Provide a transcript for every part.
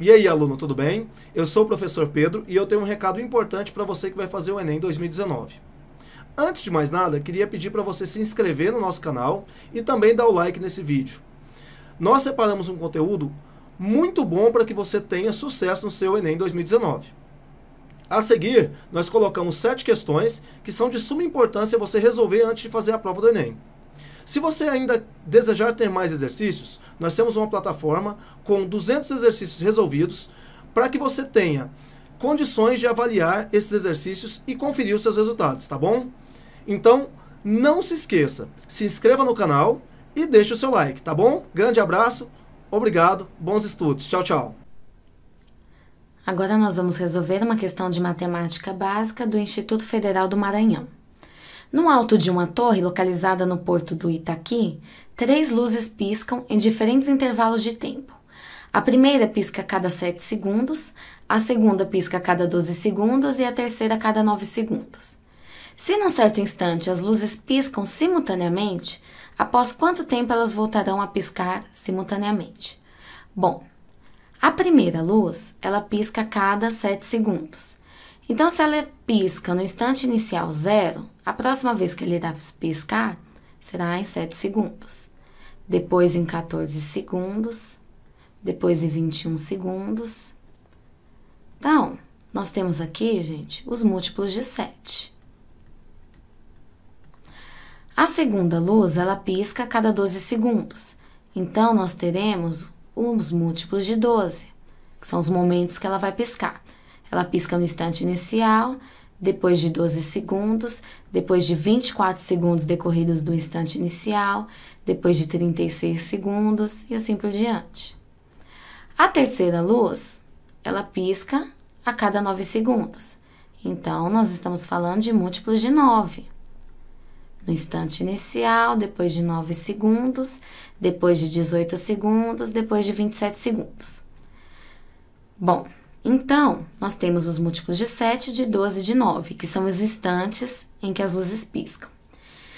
E aí, aluno, tudo bem? Eu sou o professor Pedro e eu tenho um recado importante para você que vai fazer o Enem 2019. Antes de mais nada, queria pedir para você se inscrever no nosso canal e também dar o like nesse vídeo. Nós separamos um conteúdo muito bom para que você tenha sucesso no seu Enem 2019. A seguir, nós colocamos 7 questões que são de suma importância você resolver antes de fazer a prova do Enem. Se você ainda desejar ter mais exercícios, nós temos uma plataforma com 200 exercícios resolvidos para que você tenha condições de avaliar esses exercícios e conferir os seus resultados, tá bom? Então, não se esqueça, se inscreva no canal e deixe o seu like, tá bom? Grande abraço, obrigado, bons estudos, tchau, tchau. Agora nós vamos resolver uma questão de matemática básica do Instituto Federal do Maranhão. No alto de uma torre localizada no porto do Itaqui, 3 luzes piscam em diferentes intervalos de tempo. A primeira pisca a cada 7 segundos, a segunda pisca a cada 12 segundos e a terceira a cada 9 segundos. Se num certo instante as luzes piscam simultaneamente, após quanto tempo elas voltarão a piscar simultaneamente? Bom, a primeira luz, ela pisca a cada 7 segundos. Então, se ela pisca no instante inicial 0, a próxima vez que ele irá piscar será em 7 segundos. Depois em 14 segundos, depois em 21 segundos. Então, nós temos aqui, gente, os múltiplos de 7. A segunda luz, ela pisca a cada 12 segundos. Então, nós teremos os múltiplos de 12, que são os momentos que ela vai piscar. Ela pisca no instante inicial, depois de 12 segundos, depois de 24 segundos decorridos do instante inicial, depois de 36 segundos e assim por diante. A terceira luz, ela pisca a cada 9 segundos. Então, nós estamos falando de múltiplos de 9. No instante inicial, depois de 9 segundos, depois de 18 segundos, depois de 27 segundos. Bom, então, nós temos os múltiplos de 7, de 12 e de 9, que são os instantes em que as luzes piscam.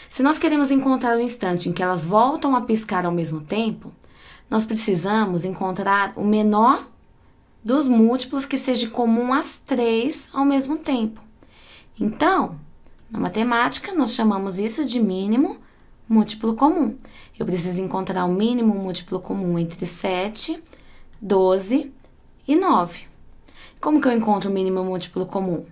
Se nós queremos encontrar o instante em que elas voltam a piscar ao mesmo tempo, nós precisamos encontrar o menor dos múltiplos que seja comum às 3 ao mesmo tempo. Então, na matemática, nós chamamos isso de mínimo múltiplo comum. Eu preciso encontrar o mínimo múltiplo comum entre 7, 12 e 9. Como que eu encontro o mínimo múltiplo comum?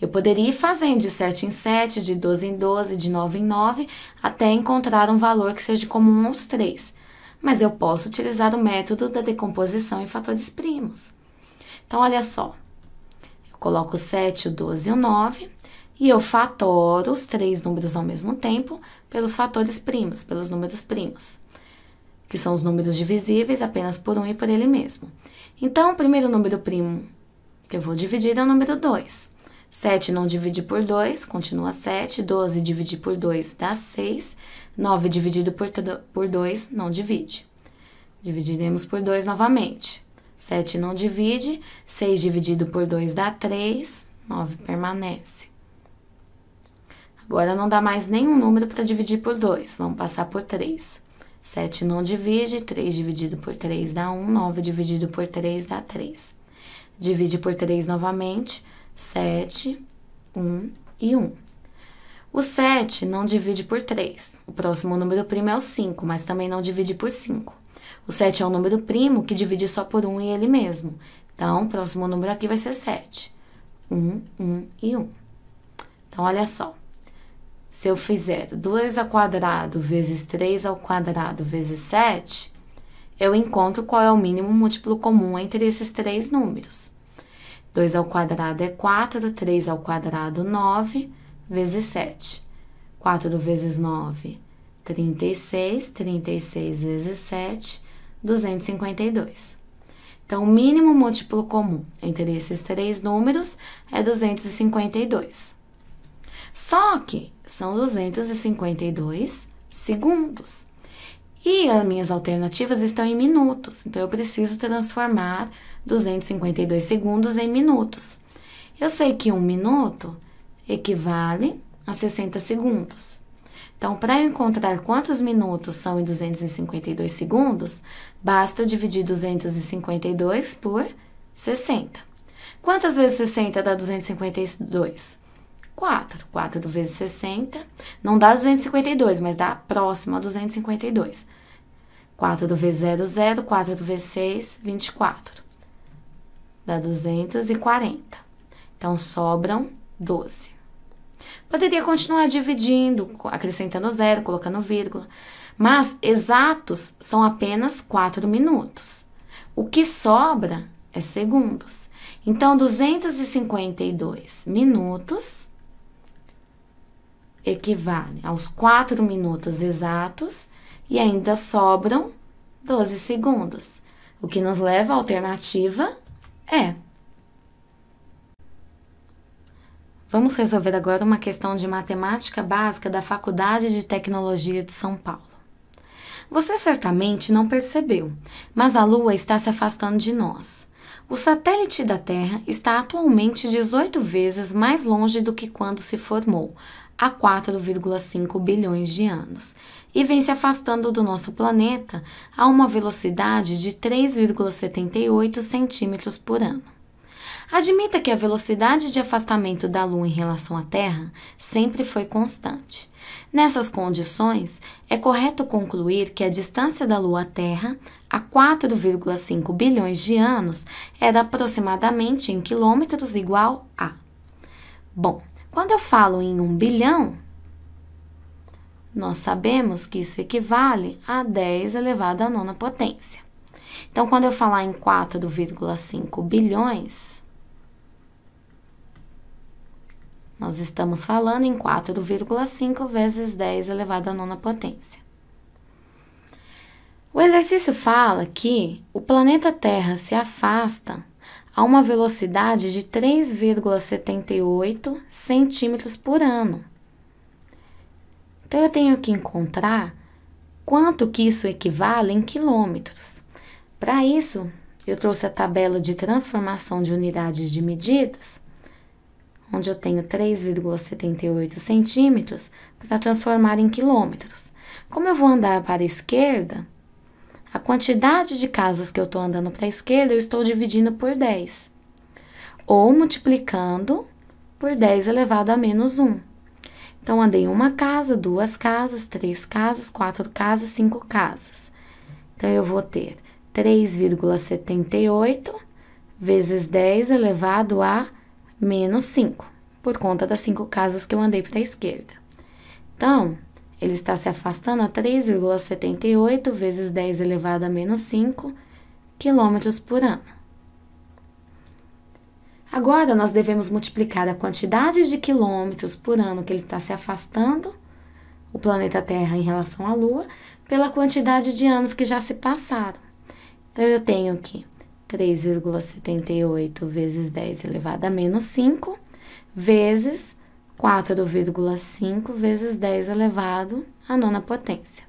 Eu poderia ir fazendo de 7 em 7, de 12 em 12, de 9 em 9, até encontrar um valor que seja comum aos 3. Mas eu posso utilizar o método da decomposição em fatores primos. Então, olha só. Eu coloco o 7, o 12 e o 9, e eu fatoro os 3 números ao mesmo tempo pelos fatores primos, pelos números primos, que são os números divisíveis apenas por 1 e por ele mesmo. Então, o primeiro número primo que eu vou dividir é o número 2. 7 não divide por 2, continua 7. 12 dividir por 2 dá 6. 9 dividido por 2 não divide. Dividiremos por 2 novamente. 7 não divide. 6 dividido por 2 dá 3. 9 permanece. Agora não dá mais nenhum número para dividir por 2. Vamos passar por 3. 7 não divide. 3 dividido por 3 dá 1. 9 dividido por 3 dá 3. Divide por 3 novamente, 7, 1 e 1. O 7 não divide por 3. O próximo número primo é o 5, mas também não divide por 5. O 7 é um número primo que divide só por 1 e ele mesmo. Então, o próximo número aqui vai ser 7. 1, 1 e 1. Então, olha só. Se eu fizer 2 ao quadrado vezes 3 ao quadrado vezes 7... eu encontro qual é o mínimo múltiplo comum entre esses 3 números. 2 ao quadrado é 4, 3 ao quadrado 9, vezes 7. 4 vezes 9, 36, 36 vezes 7, 252. Então, o mínimo múltiplo comum entre esses 3 números é 252. Só que são 252 segundos. E as minhas alternativas estão em minutos, então eu preciso transformar 252 segundos em minutos. Eu sei que 1 minuto equivale a 60 segundos. Então, para eu encontrar quantos minutos são em 252 segundos, basta eu dividir 252 por 60. Quantas vezes 60 dá 252? 4. 4 vezes 60 não dá 252, mas dá próximo a 252. 4 vezes 0, 0. 4 vezes 6, 24. Dá 240. Então, sobram 12. Poderia continuar dividindo, acrescentando 0, colocando vírgula. Mas exatos são apenas 4 minutos. O que sobra é segundos. Então, 252 minutos equivale aos 4 minutos exatos e ainda sobram 12 segundos. O que nos leva à alternativa E. Vamos resolver agora uma questão de matemática básica da Faculdade de Tecnologia de São Paulo. Você certamente não percebeu, mas a Lua está se afastando de nós. O satélite da Terra está atualmente 18 vezes mais longe do que quando se formou, há 4,5 bilhões de anos, e vem se afastando do nosso planeta a uma velocidade de 3,78 centímetros por ano. Admita que a velocidade de afastamento da Lua em relação à Terra sempre foi constante. Nessas condições, é correto concluir que a distância da Lua à Terra, há 4,5 bilhões de anos, era aproximadamente em quilômetros igual a... Bom, quando eu falo em 1 bilhão, nós sabemos que isso equivale a 10 elevado à nona potência. Então, quando eu falar em 4,5 bilhões, nós estamos falando em 4,5 vezes 10 elevado à nona potência. O exercício fala que o planeta Terra se afasta a uma velocidade de 3,78 centímetros por ano. Então, eu tenho que encontrar quanto que isso equivale em quilômetros. Para isso, eu trouxe a tabela de transformação de unidades de medidas, onde eu tenho 3,78 centímetros para transformar em quilômetros. Como eu vou andar para a esquerda, a quantidade de casas que eu estou andando para a esquerda, eu estou dividindo por 10. Ou multiplicando por 10 elevado a menos 1. Então, andei uma casa, 2 casas, 3 casas, 4 casas, 5 casas. Então, eu vou ter 3,78 vezes 10 elevado a menos 5, por conta das 5 casas que eu andei para a esquerda. Então, ele está se afastando a 3,78 vezes 10 elevado a menos 5 quilômetros por ano. Agora, nós devemos multiplicar a quantidade de quilômetros por ano que ele está se afastando, o planeta Terra em relação à Lua, pela quantidade de anos que já se passaram. Então, eu tenho aqui 3,78 vezes 10 elevado a menos 5, vezes 4,5 vezes 10 elevado à nona potência.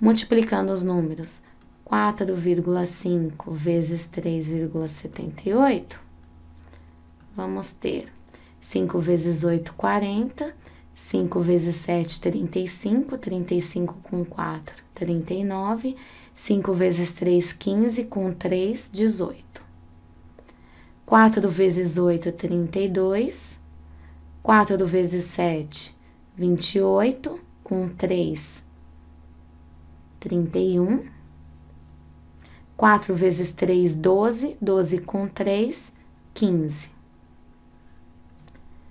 Multiplicando os números, 4,5 vezes 3,78, vamos ter 5 vezes 8, 40, 5 vezes 7, 35, 35 com 4, 39, 5 vezes 3, 15, com 3, 18. 4 vezes 8, 32, 4 vezes 7, 28, com 3, 31. 4 vezes 3, 12, 12 com 3, 15.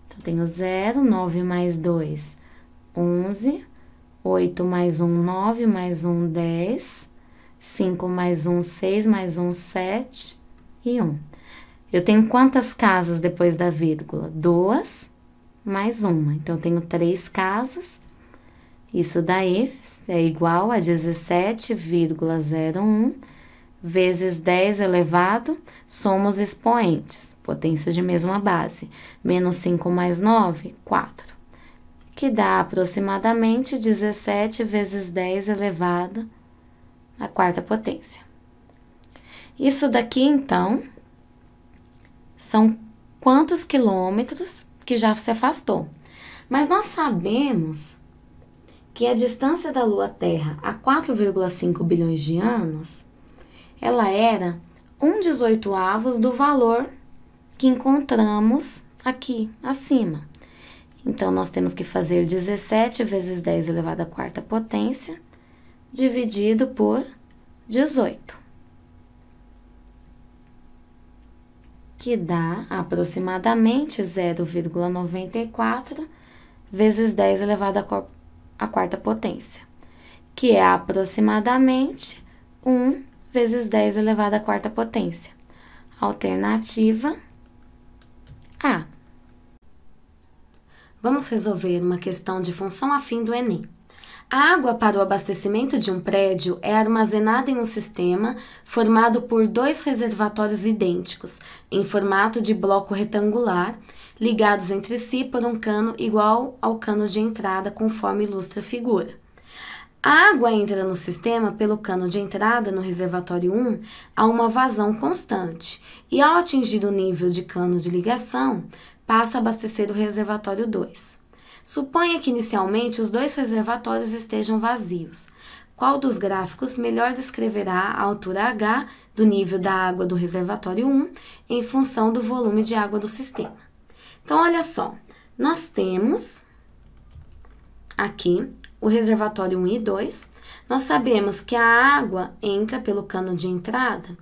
Então, tenho 0, 9 mais 2, 11, 8 mais 1, 9, mais 1, 10, 5 mais 1, 6, mais 1, 7 e 1. Eu tenho quantas casas depois da vírgula? 2 mais 1. Então, eu tenho 3 casas. Isso daí é igual a 17,01 vezes 10 elevado, somos expoentes, potência de mesma base. Menos 5 mais 9, 4. Que dá aproximadamente 17 vezes 10 elevado à quarta potência. Isso daqui, então, são quantos quilômetros que já se afastou. Mas nós sabemos que a distância da Lua à Terra a 4,5 bilhões de anos, ela era 1/18 do valor que encontramos aqui acima. Então, nós temos que fazer 17 vezes 10 elevado à quarta potência, dividido por 18. Que dá aproximadamente 0,94 vezes 10 elevado à quarta potência, que é aproximadamente 1 vezes 10 elevado à quarta potência. Alternativa A. Vamos resolver uma questão de função afim do Enem. A água para o abastecimento de um prédio é armazenada em um sistema formado por 2 reservatórios idênticos, em formato de bloco retangular, ligados entre si por um cano igual ao cano de entrada, conforme ilustra a figura. A água entra no sistema pelo cano de entrada no reservatório 1 a uma vazão constante e, ao atingir o nível de cano de ligação, passa a abastecer o reservatório 2. Suponha que inicialmente os 2 reservatórios estejam vazios. Qual dos gráficos melhor descreverá a altura H do nível da água do reservatório 1 em função do volume de água do sistema? Então, olha só, nós temos aqui o reservatório 1 e 2. Nós sabemos que a água entra pelo cano de entrada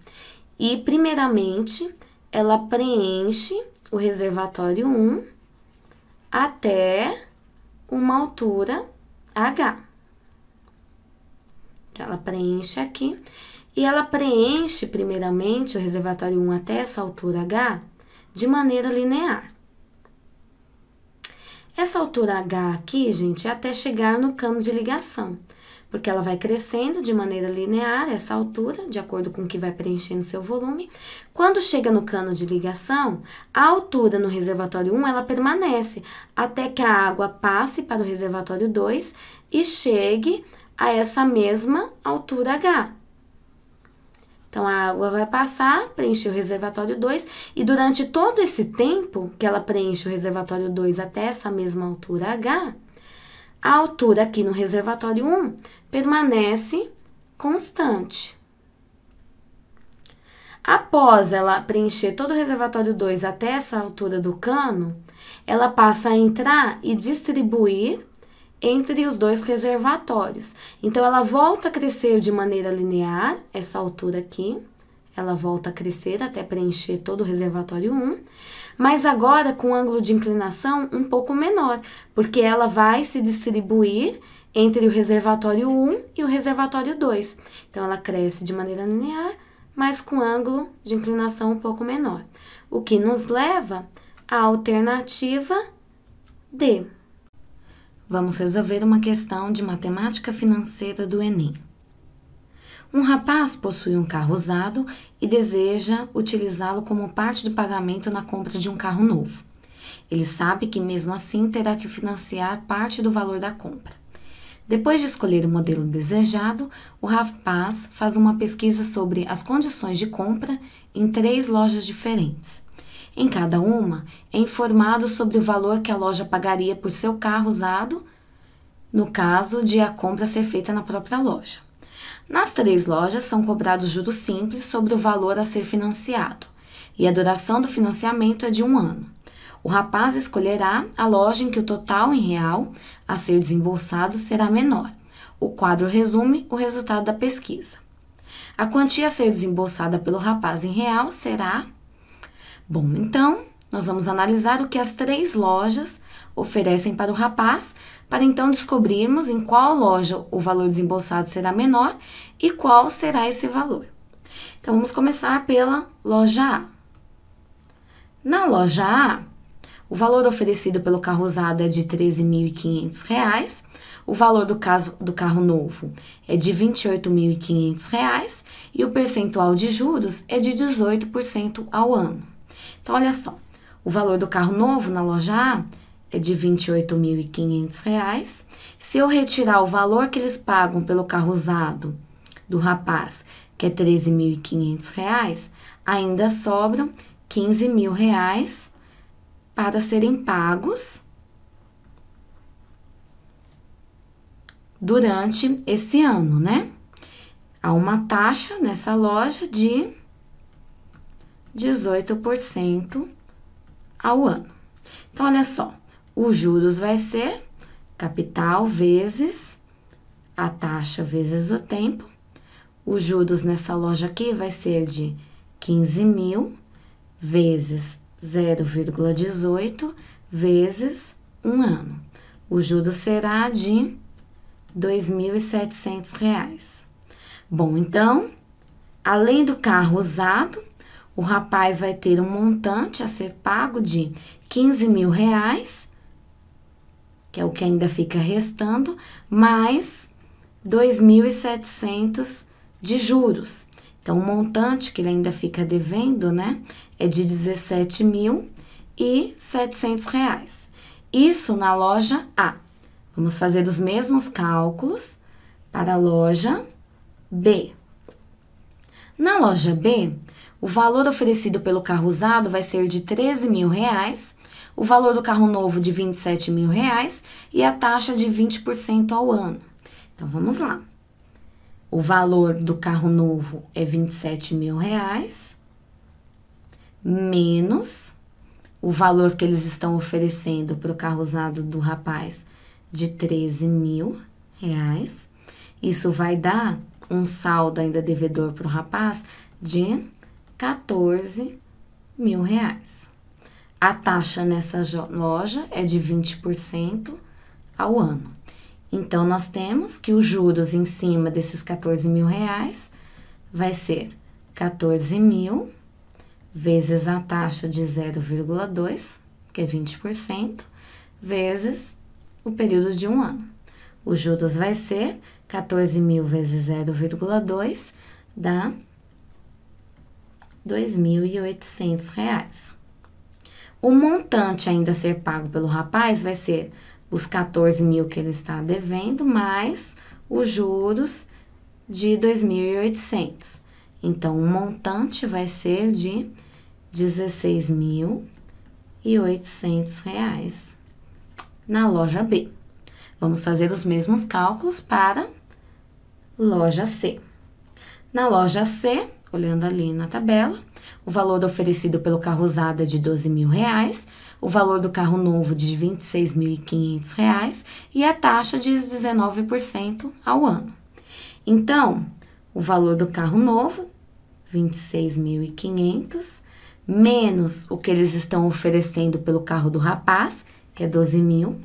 e, primeiramente, ela preenche o reservatório 1 até uma altura H. Ela preenche aqui e ela preenche primeiramente o reservatório 1 até essa altura H de maneira linear. Essa altura H aqui, gente, é até chegar no cano de ligação, porque ela vai crescendo de maneira linear, essa altura, de acordo com o que vai preenchendo seu volume. Quando chega no cano de ligação, a altura no reservatório 1, ela permanece, até que a água passe para o reservatório 2 e chegue a essa mesma altura H. Então, a água vai passar, preencher o reservatório 2, e durante todo esse tempo que ela preenche o reservatório 2 até essa mesma altura H, a altura aqui no reservatório 1 permanece constante. Após ela preencher todo o reservatório 2 até essa altura do cano, ela passa a entrar e distribuir entre os 2 reservatórios. Então, ela volta a crescer de maneira linear, essa altura aqui, ela volta a crescer até preencher todo o reservatório 1, mas agora com ângulo de inclinação um pouco menor, porque ela vai se distribuir entre o reservatório 1 e o reservatório 2. Então, ela cresce de maneira linear, mas com ângulo de inclinação um pouco menor, o que nos leva à alternativa D. Vamos resolver uma questão de matemática financeira do Enem. Um rapaz possui um carro usado e deseja utilizá-lo como parte de pagamento na compra de um carro novo. Ele sabe que mesmo assim terá que financiar parte do valor da compra. Depois de escolher o modelo desejado, o rapaz faz uma pesquisa sobre as condições de compra em 3 lojas diferentes. Em cada uma, é informado sobre o valor que a loja pagaria por seu carro usado, no caso de a compra ser feita na própria loja. Nas 3 lojas, são cobrados juros simples sobre o valor a ser financiado, e a duração do financiamento é de 1 ano. O rapaz escolherá a loja em que o total em real a ser desembolsado será menor. O quadro resume o resultado da pesquisa. A quantia a ser desembolsada pelo rapaz em real será... Bom, então, nós vamos analisar o que as 3 lojas oferecem para o rapaz, para então descobrirmos em qual loja o valor desembolsado será menor e qual será esse valor. Então, vamos começar pela loja A. Na loja A, o valor oferecido pelo carro usado é de R$ 13.500, o valor do carro novo é de R$ 28.500 e o percentual de juros é de 18% ao ano. Então, olha só, o valor do carro novo na loja A é de R$ 28.500. Se eu retirar o valor que eles pagam pelo carro usado do rapaz, que é R$ 13.500, ainda sobram R$ 15.000 para serem pagos durante esse ano, né? Há uma taxa nessa loja de 18% ao ano. Então, olha só, os juros vai ser capital vezes a taxa vezes o tempo. Os juros nessa loja aqui vai ser de 15.000 vezes 0,18 vezes um ano. O juros será de R$ 2.700. Bom, então, além do carro usado, o rapaz vai ter um montante a ser pago de R$ 15.000, que é o que ainda fica restando, mais 2.700 de juros. Então, o montante que ele ainda fica devendo, né, é de R$ 17.700. Isso na loja A. Vamos fazer os mesmos cálculos para a loja B. Na loja B, o valor oferecido pelo carro usado vai ser de R$ 13.000, o valor do carro novo de R$ 27.000 e a taxa de 20% ao ano. Então, vamos lá. O valor do carro novo é R$ 27.000, menos o valor que eles estão oferecendo para o carro usado do rapaz de R$ 13.000. Isso vai dar um saldo ainda devedor para o rapaz de R$ 14.000. A taxa nessa loja é de 20% ao ano. Então, nós temos que os juros em cima desses R$ 14.000 vai ser 14.000 vezes a taxa de 0,2, que é 20%, vezes o período de um ano. Os juros vai ser 14.000 vezes 0,2, dá R$ 2.800. O montante ainda a ser pago pelo rapaz vai ser os 14.000 que ele está devendo, mais os juros de 2.800. Então, o montante vai ser de R$ 16.800 na loja B. Vamos fazer os mesmos cálculos para loja C. Na loja C, olhando ali na tabela, o valor oferecido pelo carro usado é de R$ 12.000, o valor do carro novo de R$ 26.500 e a taxa de 19% ao ano. Então, o valor do carro novo, R$ 26.500, menos o que eles estão oferecendo pelo carro do rapaz, que é 12.000.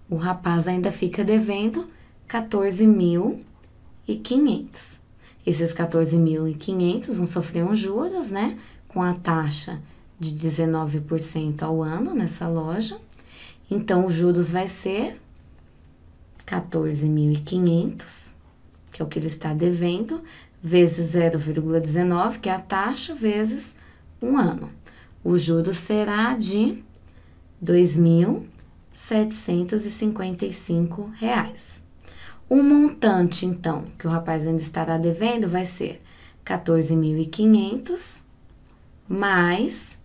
O rapaz ainda fica devendo 14.500. Esses 14.500 vão sofrer uns juros, né? Com a taxa de 19% ao ano nessa loja. Então, os juros vai ser 14.500, que é o que ele está devendo, vezes 0,19, que é a taxa, vezes um ano. O juros será de R$ 2.755. O montante, então, que o rapaz ainda estará devendo vai ser 14.500 mais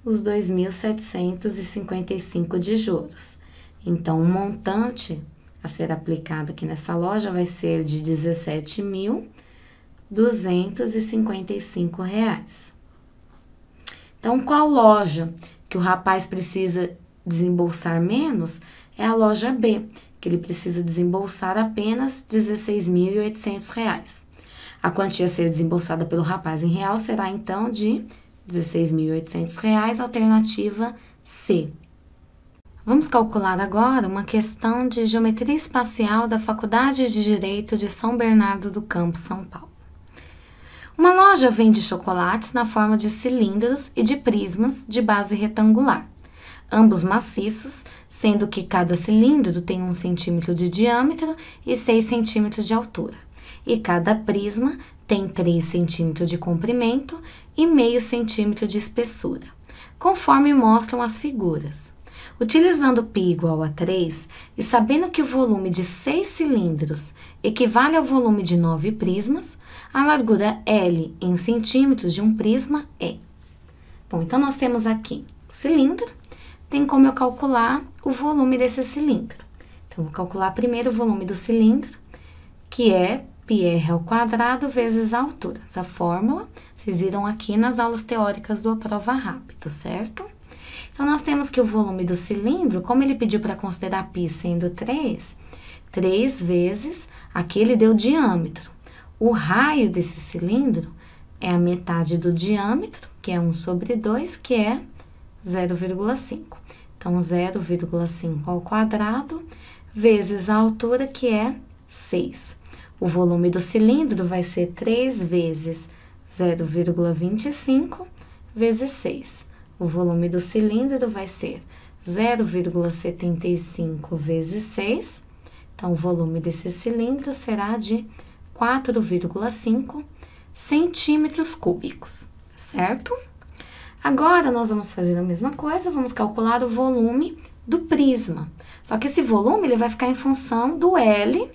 os 2.755 de juros. Então, o montante a ser aplicado aqui nessa loja vai ser de R$ 17.255. Então, qual loja que o rapaz precisa desembolsar menos? É a loja B, que ele precisa desembolsar apenas R$ 16.800. A quantia a ser desembolsada pelo rapaz em real será, então, de R$ 16.800, alternativa C. Vamos calcular agora uma questão de geometria espacial da Faculdade de Direito de São Bernardo do Campo, São Paulo. Uma loja vende chocolates na forma de cilindros e de prismas de base retangular, ambos maciços, sendo que cada cilindro tem 1 centímetro de diâmetro e 6 centímetros de altura, e cada prisma tem 3 centímetros de comprimento e meio centímetro de espessura, conforme mostram as figuras. Utilizando π igual a 3 e sabendo que o volume de 6 cilindros equivale ao volume de 9 prismas, a largura L em centímetros de um prisma é. Bom, então nós temos aqui o cilindro, tem como eu calcular o volume desse cilindro. Então, vou calcular primeiro o volume do cilindro, que é πr ao quadrado vezes a altura. Essa fórmula vocês viram aqui nas aulas teóricas do Aprova Rápido, certo? Então, nós temos que o volume do cilindro, como ele pediu para considerar π sendo 3 vezes, aqui ele deu diâmetro. O raio desse cilindro é a metade do diâmetro, que é 1/2, que é 0,5. Então, 0,5 ao quadrado vezes a altura, que é 6. O volume do cilindro vai ser 3 vezes 0,25 vezes 6. O volume do cilindro vai ser 0,75 vezes 6. Então, o volume desse cilindro será de 4,5 centímetros cúbicos, certo? Agora, nós vamos fazer a mesma coisa, vamos calcular o volume do prisma. Só que esse volume, ele vai ficar em função do L,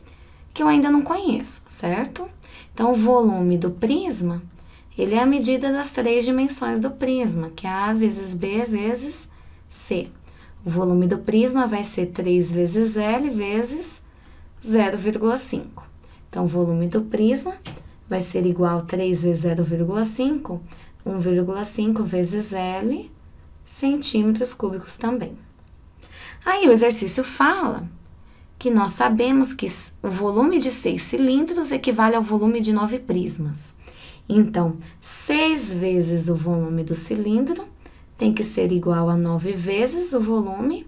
que eu ainda não conheço, certo? Então, o volume do prisma, ele é a medida das 3 dimensões do prisma, que é A vezes B vezes C. O volume do prisma vai ser 3 vezes L vezes 0,5. Então, o volume do prisma vai ser igual a 3 vezes 0,5, 1,5 vezes L, centímetros cúbicos também. Aí, o exercício fala que nós sabemos que o volume de 6 cilindros equivale ao volume de 9 prismas. Então, 6 vezes o volume do cilindro tem que ser igual a 9 vezes o volume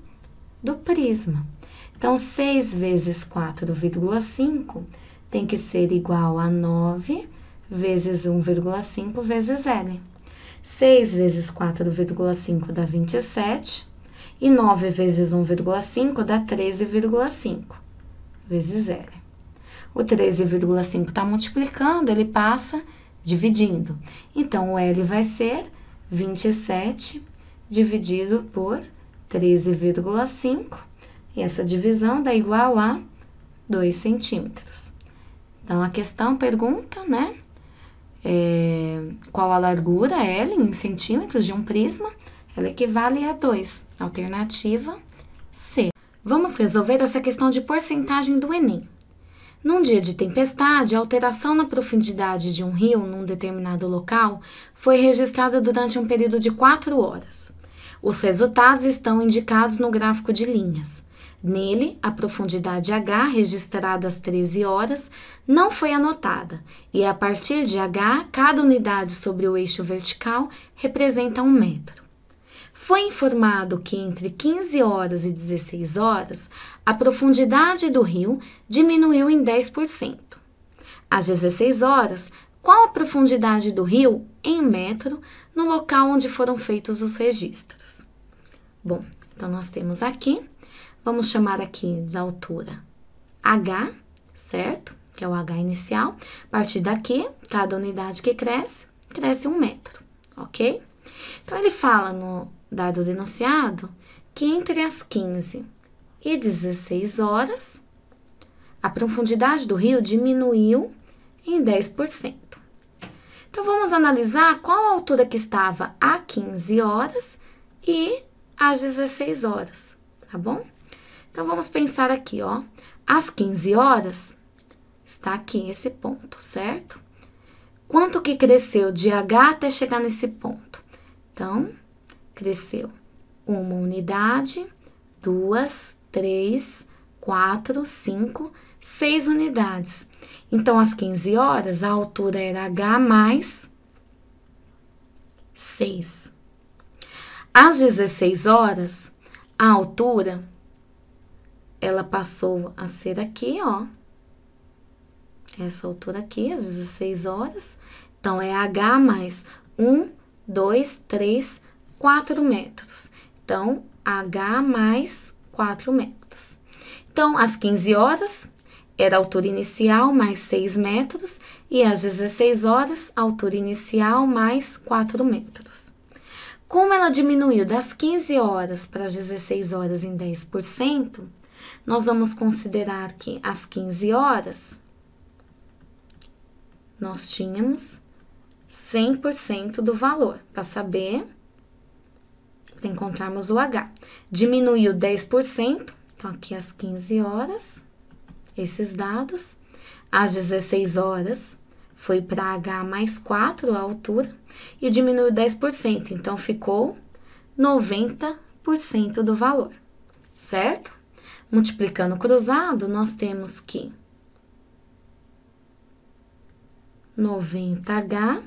do prisma. Então, 6 vezes 4,5 tem que ser igual a 9 vezes 1,5 vezes L. 6 vezes 4,5 dá 27, e 9 vezes 1,5 dá 13,5 vezes L. O 13,5 está multiplicando, ele passa dividindo. Então, o L vai ser 27 dividido por 13,5, e essa divisão dá igual a 2 centímetros. Então, a questão pergunta, né? Qual a largura L em centímetros de um prisma? Ela equivale a 2. Alternativa C. Vamos resolver essa questão de porcentagem do Enem. Num dia de tempestade, a alteração na profundidade de um rio num determinado local foi registrada durante um período de 4 horas. Os resultados estão indicados no gráfico de linhas. Nele, a profundidade H, registrada às 13 horas, não foi anotada, e a partir de H, cada unidade sobre o eixo vertical representa 1 metro. Foi informado que entre 15 horas e 16 horas, a profundidade do rio diminuiu em 10%. Às 16 horas, qual a profundidade do rio em metro no local onde foram feitos os registros? Bom, então nós temos aqui, vamos chamar aqui de altura H, certo? Que é o H inicial. A partir daqui, cada unidade que cresce, cresce 1 metro, ok? Então, ele fala no dado do enunciado que entre as 15 e 16 horas, a profundidade do rio diminuiu em 10%. Então, vamos analisar qual a altura que estava a 15 horas e às 16 horas, tá bom? Então, vamos pensar aqui, ó. Às 15 horas, está aqui esse ponto, certo? Quanto que cresceu de H até chegar nesse ponto? Então, cresceu 1 unidade, 2, 3, 4, 5, 6 unidades. Então, às 15 horas, a altura era H mais 6. Às 16 horas, a altura, ela passou a ser aqui, ó. Essa altura aqui, às 16 horas. Então, é H mais 1, 2, 3, 4 metros. Então, H mais 4 metros. Então, às 15 horas, era a altura inicial mais 6 metros. E às 16 horas, a altura inicial mais 4 metros. Como ela diminuiu das 15 horas para as 16 horas em 10%, nós vamos considerar que às 15 horas, nós tínhamos 100% do valor, para saber, para encontrarmos o H. Diminuiu 10%, então aqui às 15 horas, esses dados. Às 16 horas, foi para H mais 4 a altura e diminuiu 10%. Então, ficou 90% do valor, certo? Multiplicando cruzado, nós temos que 90H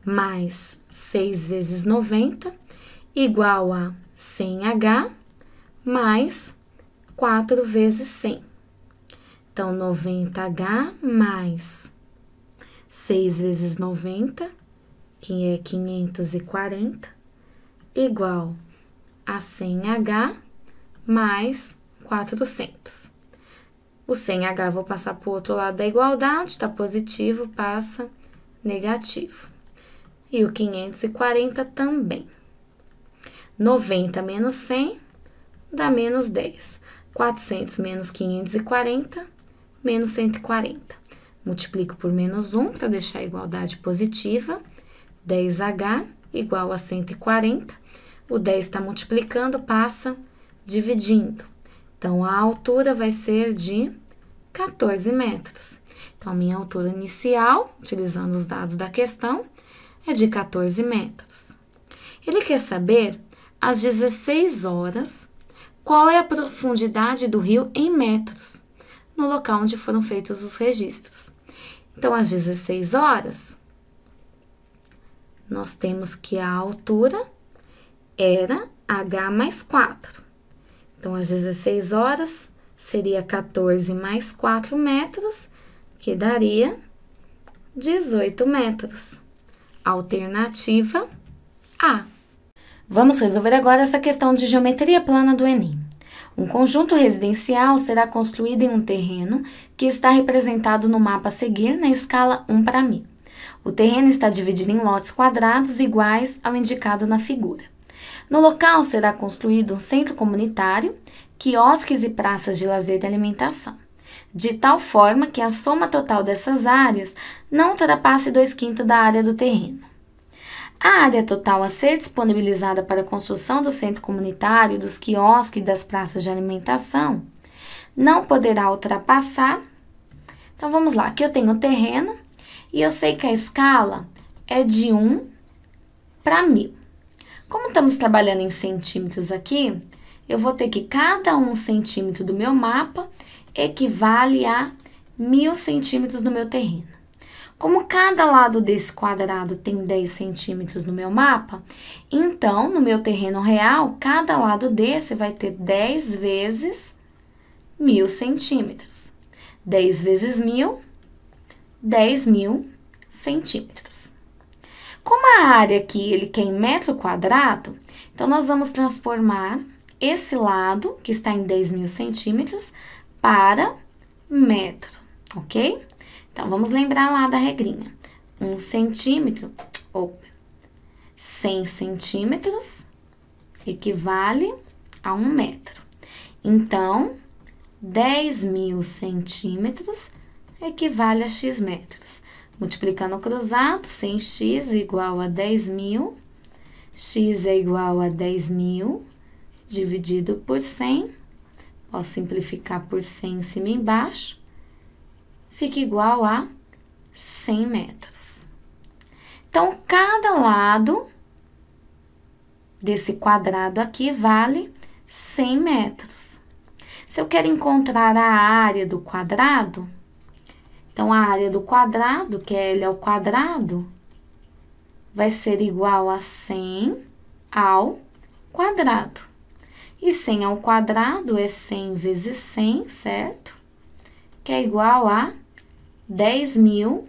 mais 6 vezes 90 igual a 100H mais 4 vezes 100. Então, 90H mais 6 vezes 90, que é 540, igual a 100H mais 400. O 100H vou passar para o outro lado da igualdade, tá positivo, passa negativo. E o 540 também. 90 menos 100 dá menos 10. 400 menos 540, menos 140. Multiplico por menos 1 para deixar a igualdade positiva. 10H igual a 140. O 10 está multiplicando, passa dividindo. Então, a altura vai ser de 14 metros. Então, a minha altura inicial, utilizando os dados da questão, é de 14 metros. Ele quer saber, às 16 horas, qual é a profundidade do rio em metros, no local onde foram feitos os registros. Então, às 16 horas, nós temos que a altura era H mais 4. Então, às 16 horas, seria 14 mais 4 metros, que daria 18 metros. Alternativa A. Vamos resolver agora essa questão de geometria plana do Enem. Um conjunto residencial será construído em um terreno que está representado no mapa a seguir na escala 1:1000. O terreno está dividido em lotes quadrados iguais ao indicado na figura. No local será construído um centro comunitário, quiosques e praças de lazer e alimentação, de tal forma que a soma total dessas áreas não ultrapasse 2/5 da área do terreno. A área total a ser disponibilizada para a construção do centro comunitário, dos quiosques e das praças de alimentação não poderá ultrapassar. Então, vamos lá. Aqui eu tenho o terreno e eu sei que a escala é de 1:1000. Como estamos trabalhando em centímetros aqui, eu vou ter que cada 1 centímetro do meu mapa equivale a 1000 centímetros do meu terreno. Como cada lado desse quadrado tem 10 centímetros no meu mapa, então, no meu terreno real, cada lado desse vai ter 10 vezes 1000 centímetros. 10 vezes 1000, 10.000 centímetros. Como a área aqui ele quer em metro quadrado, então nós vamos transformar esse lado, que está em 10.000 centímetros, para metro, ok? Então, vamos lembrar lá da regrinha. 1 centímetro, ou 100 centímetros, equivale a 1 metro. Então, 10.000 centímetros equivale a x metros. Multiplicando o cruzado, 100x igual a 10.000, x é igual a 10.000, dividido por 100, posso simplificar por 100 em cima e embaixo, fica igual a 100 metros. Então, cada lado desse quadrado aqui vale 100 metros. Se eu quero encontrar a área do quadrado, então, a área do quadrado, que é L ao quadrado, vai ser igual a 100 ao quadrado. E 100 ao quadrado é 100 vezes 100, certo? Que é igual a 10.000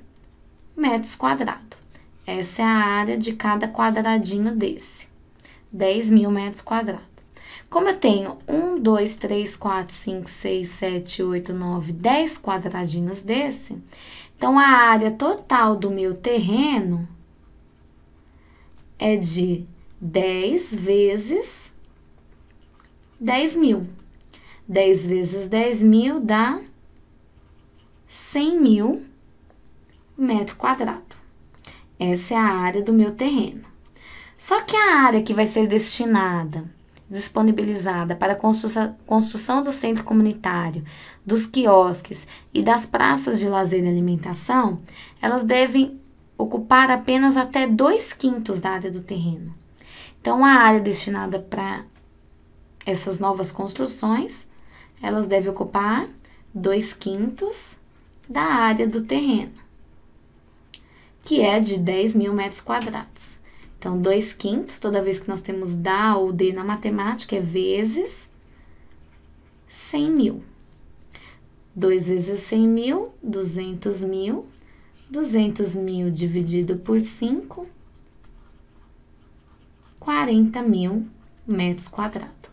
metros quadrados. Essa é a área de cada quadradinho desse. 10.000 metros quadrados. Como eu tenho 1, 2, 3, 4, 5, 6, 7, 8, 9, 10 quadradinhos desse, então a área total do meu terreno é de 10 vezes 10.000. 10 vezes 10.000 dá 100.000 metros quadrados. Essa é a área do meu terreno. Só que a área que vai ser destinada disponibilizada para a construção do centro comunitário, dos quiosques e das praças de lazer e alimentação, elas devem ocupar apenas até 2/5 da área do terreno. Então, a área destinada para essas novas construções, elas devem ocupar 2/5 da área do terreno, que é de 10.000 metros quadrados. Então, 2/5, toda vez que nós temos DA ou D na matemática, é vezes 100.000. 2 vezes 100.000, 200.000. 200.000 dividido por 5, 40.000 metros quadrados.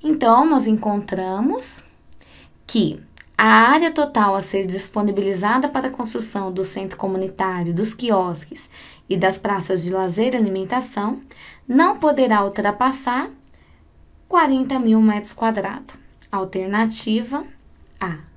Então, nós encontramos que a área total a ser disponibilizada para a construção do centro comunitário, dos quiosques e das praças de lazer e alimentação não poderá ultrapassar 40.000 metros quadrados. Alternativa A.